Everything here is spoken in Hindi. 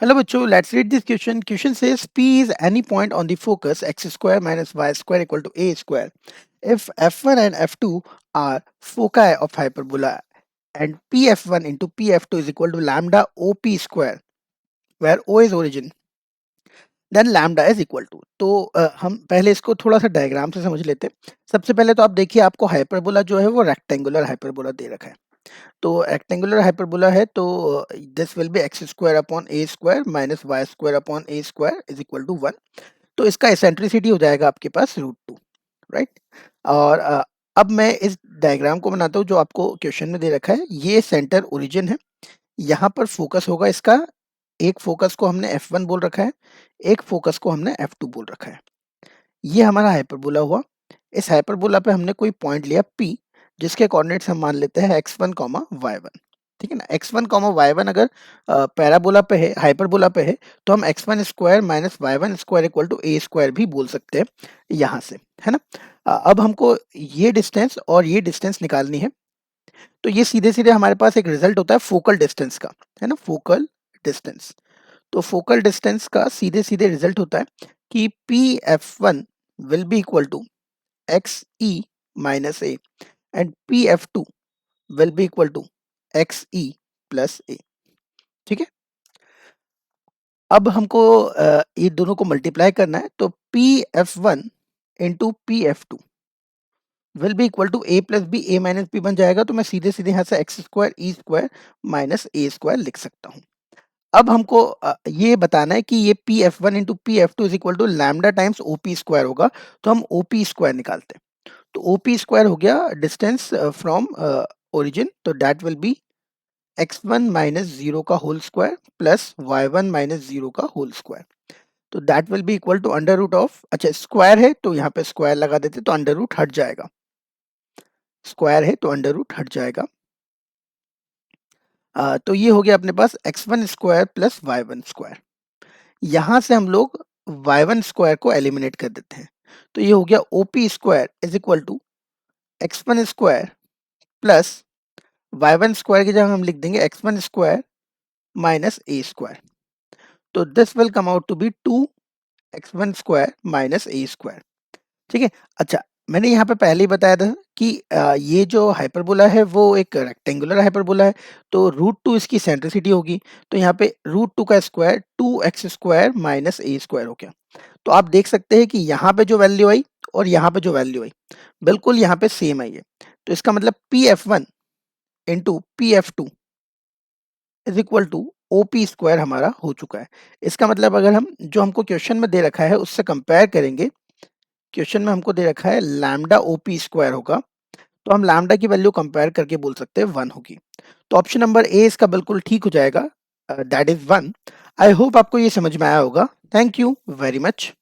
Hello बच्चों, let's read this question. Question says P is any point on the focus x square minus y square equal to a square. If f1 and f2 are foci of hyperbola and pf1 into pf2 is equal to lambda op square, where o is origin, then lambda is equal to. तो हम पहले इसको थोड़ा सा डायग्राम से समझ लेते हैं. सबसे पहले तो आप देखिए आपको हाइपरबोला जो है वो रेक्टेंगुलर हाइपरबोला दे रखा है. तो रेक्टेंगुलर हाइपरबोला है तो this will be x square upon a square minus y square upon a square is equal to 1. तो इसका एसेंट्रिसिटी हो जाएगा आपके पास √2, राइट. और अब मैं इस डायग्राम को बनाता हूँ जो आपको क्वेश्चन में दे रखा है. ये सेंटर ओरिजिन है, यहाँ पर फोकस होगा इसका. एक फोकस को हमने F1 बोल रखा है, एक फोकस को हमने F2 बोल रखा है. ये हमारा हाइपरबोला हुआ. इस हाइपरबोला पे हमने कोई पॉइंट लिया P, जिसके कोऑर्डिनेट्स हम मान लेते हैं x1, y1. ठीक है ना. x1, y1 अगर पैराबोला पे है, हाइपरबोला पे है, तो हम x1 square minus y1 square equal to a square भी बोल सकते हैं यहाँ से, है ना. अब हमको ये डिस्टेंस और ये डिस्टेंस निकालनी है. तो ये सीधे सीधे हमारे पास एक रिजल्ट होता है फोकल डिस्टेंस का, है ना. फोकल डिस्टेंस, तो फोकल डिस्टेंस का सीधे सीधे रिजल्ट होता है कि PF1 will be equal to XE minus A and PF2 will be equal to XE plus A. ठीक है. अब हमको ये दोनों को मल्टीप्लाई करना है, तो PF1 into PF2 will be equal to A plus b, A minus b बन जाएगा. तो मैं सीधे सीधे यहाँ से x square e square minus a square लिख सकता हूँ. अब हमको ये बताना है कि ये PF1 into PF2 is equal to lambda times OP square होगा. तो हम OP स्क्वायर निकालते हैं. तो OP स्क्वायर हो गया डिस्टेंस फ्रॉम ओरिजिन, तो that will be x1 minus 0 का whole square plus y1 minus 0 का होल स्क्वायर. तो that will be equal to under root of, अच्छा स्क्वायर है तो यहाँ पे स्क्वायर लगा देते तो अंडर रूट हट जाएगा. स्क्वायर है तो अंडर रूट हट जाएगा. तो ये हो गया अपने पास x1 square plus y1 square. यहाँ से हम लोग y1 स्क्वायर को एलिमिनेट कर देते हैं. तो ये हो गया OP square is equal to x1 square plus y1 square की जगह हम लिख देंगे x1 square minus a square. तो this will come out to be 2x1 square minus a square. ठीक है. अच्छा, मैंने यहाँ पे पहले ही बताया था कि ये जो हाइपरबोला है वो एक रेक्टेंगुलर हाइपरबोला है, तो √2 इसकी सेंट्रिसिटी होगी. तो यहाँ पे √2 का square 2x square minus a square हो गया. तो आप देख सकते हैं कि यहाँ पे जो वैल्यू आई और यहाँ पे जो वैल्यू आई बिल्कुल यहाँ पे सेम आई है. तो इसका मतलब PF1 into PF2 is equal to OP square हमारा हो चुका है. इसका मतलब अगर हम जो हमको क्वेश्चन में दे रखा है उससे कंपेयर करेंगे, क्वेश्चन में हमको दे रखा है लैम्डा OP स्क्वायर होगा, तो हम लैम्डा की वैल्यू कंपेयर करके बोल सकते हैं 1 होगी. तो ऑप्शन नंबर ए इसका बिल्कुल ठीक हो जाएगा, दैट इज 1. आई होप आपको ये समझ में आया होगा. Thank you very much.